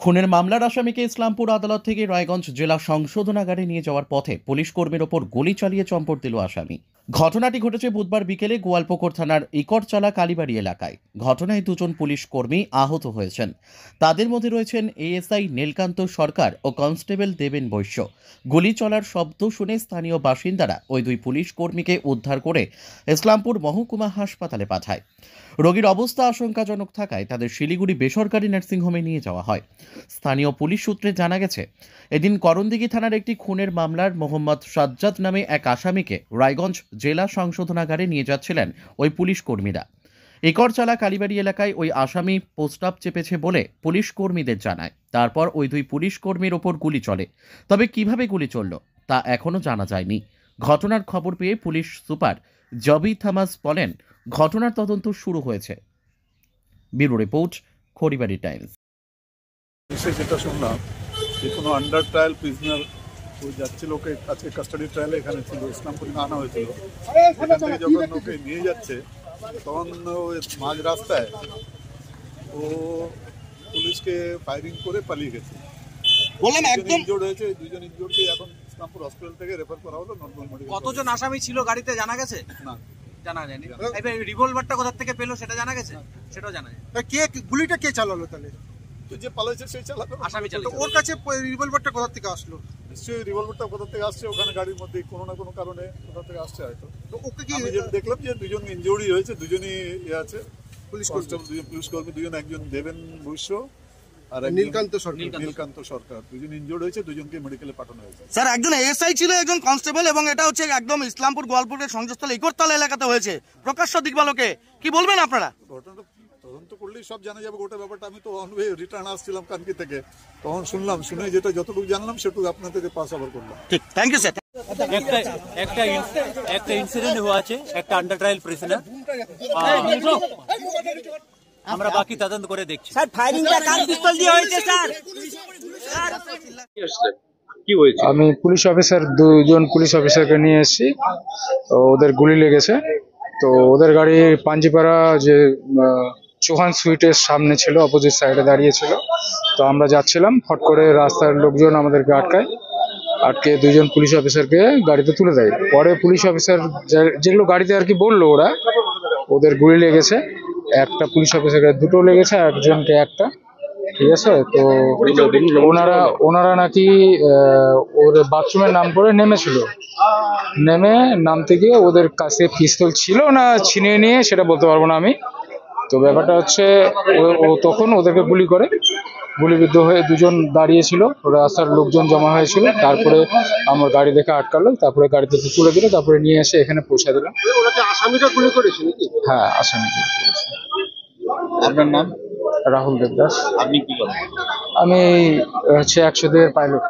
খুনের মামলার আসামিকে ইসলামপুর আদালত থেকে রায়গঞ্জ জেলা সংশোধনাগারে নিয়ে যাওয়ার পথে পুলিশ কর্মীর ওপর গুলি চালিয়ে চম্পট দিল আসামি। ঘটনাটি ঘটেছে বুধবার বিকেলে গোয়ালপুকুর থানার ইকরচালা কালীবাড়ি এলাকায়। ঘটনায় দুজন পুলিশ কর্মী আহত হয়েছেন। তাদের মধ্যে রয়েছেন এএসআই নীলকান্ত সরকার ও কনস্টেবল দেবেন বৈশ্য। গুলি চলার শব্দ শুনে স্থানীয় বাসিন্দারা ওই দুই পুলিশ কর্মীকে উদ্ধার করে ইসলামপুর মহকুমা হাসপাতালে পাঠায়। রোগীর অবস্থা আশঙ্কাজনক থাকায় তাদের শিলিগুড়ি বেসরকারি নার্সিংহোমে নিয়ে যাওয়া হয়। স্থানীয় পুলিশ সূত্রে জানা গেছে, এদিন করণদিঘি থানার একটি খুনের মামলার মোহাম্মদ সাজ্জাদ নামে এক আসামিকে রায়গঞ্জ জেলা সংশোধনাগারে নিয়ে যাচ্ছিলেন ওই পুলিশ কর্মীরা। একরচালা কালীবাড়ি এলাকায় ওই আসামি পোস্টাপ চেপেছে বলে পুলিশ কর্মীদের জানায়। তারপর ওই দুই পুলিশ কর্মীর ওপর গুলি চলে। তবে কিভাবে গুলি চলল তা এখনো জানা যায়নি। ঘটনার খবর পেয়ে পুলিশ সুপার জবি থমাস বলেন, ঘটনার তদন্ত শুরু হয়েছে। Bureau report, Kharibari Times. যেটা শুনলাম যে কোনো আন্ডার ট্রায়াল প্রিজনার ওই যাচ্ছিল, ওকে আজকে কাস্টাডি ট্রায়ালে এখানে ছিল, ইসলামপুরে আনা হয়েছিল। এখান থেকে যখন ওকে নিয়ে যাচ্ছে তখন মাঝ রাস্তায় ও পুলিশকে ফায়ারিং করে পালিয়ে গেছে। ইনজোর্ড হয়েছে, দুজন ইনজোর্ডকে এখন ইসলামপুর হসপিটাল থেকে রেফার করা হলো নর্মাল মেডিকেল। কতজন আসামি ছিল গাড়িতে জানা গেছে? না, জানা যায়নি। এবার রিভলভারটা কোথা থেকে পেলো সেটা জানা গেছে? সেটাও জানা যায়। কে গুলিটা কে চালালো তাহলে? যে পালাইছে সেই চালাতো, আসামি চালাতো। ওর কাছে রিভলভারটা কোথা থেকে আসলো? নিশ্চয়ই রিভলভারটা কোথা থেকে আসছে, ওখানে গাড়ির মধ্যে কোনো না কোনো কারণে কোথা থেকে আসছে হয়তো। তো ওকে কি আমি যেটা দেখলাম যে দুজন ইনজুরি হয়েছে, দুজনই আছে পুলিশ কনস্টেবল, দুজন পুলিশ কর্মী, দুজন, একজন দেবেন বৈশ্য আর নীলকান্ত সরকার, দুজন ইনজুর্ড হয়েছে, দুজনকে মেডিকেলে পাঠানো হয়েছে। স্যার, একজন এএসআই ছিল, একজন কনস্টেবল, এবং এটা হচ্ছে একদম ইসলামপুর গোয়ালপুরের সংযোগস্থল ইকরতলা এলাকাতে হয়েছে। প্রকাশ্য দিকবালোকে কি বলবেন আপনারা? ঘটনাটা তদন্ত করলেই সব জানা যাবে গোটা ব্যাপারটা। আমি তো অন ওয়ে রিটার্ন আসছিলাম কানকি থেকে, তখন শুনলাম, শুনে যেটা যতটুকু জানলাম সেটুকু আপনাদের পাস আবার করলাম। ঠিক, থ্যাংক ইউ স্যার। একটা ইনসিডেন্ট হওয়া আছে, একটা আন্ডার ট্রায়াল প্রিজনার, আমরা বাকি তদন্ত করে দেখছি। স্যার, ফায়ারিংটা কার পিস্তল দিয়ে হয়েছে স্যার? কি হয়েছে? আমি পুলিশ অফিসার, দুজন পুলিশ অফিসারকে নিয়ে এসেছি। তো ওদের গুলি লেগেছে। তো ওদের গাড়ি পাঞ্জিপাড়া যে চৌহান সুইটের সামনে ছিল, অপোজিট সাইডে দাঁড়িয়ে ছিল। তো আমরা যাচ্ছিলাম, হট করে রাস্তার লোকজন আমাদেরকে আটকে দুজন পুলিশ অফিসারকে গাড়িতে তুলে দেয়। পরে পুলিশ অফিসার যেগুলো গাড়িতে আর কি বললো, ওদের গুলি লেগেছে। একটা পুলিশ অফিসারকে দুটো লেগেছে, একজনকে একটা। ঠিক আছে। তো ওনারা নাকি ওদের বাথরুমের নাম করে নেমেছিল। নামতে গিয়ে ওদের কাছে পিস্তল ছিল না ছিনিয়ে নিয়ে সেটা বলতে পারবো না আমি। তো ব্যাপারটা হচ্ছে ও তখন ওদেরকে গুলিবিদ্ধ হয়ে দুজন দাঁড়িয়েছিল, রাস্তার লোকজন জমা হয়েছিল। তারপরে আমার গাড়ি দেখে আটকালো, তারপরে গাড়িতে তুলে দিল, তারপরে নিয়ে এসে এখানে পৌঁছে দিলাম। আসামিটা গুলি করেছে নাকি? হ্যাঁ, আসামিকে করেছে। আপনার নাম? রাহুল দেবদাস। আপনি কি করেন? আমি হচ্ছে 102 পাইলট।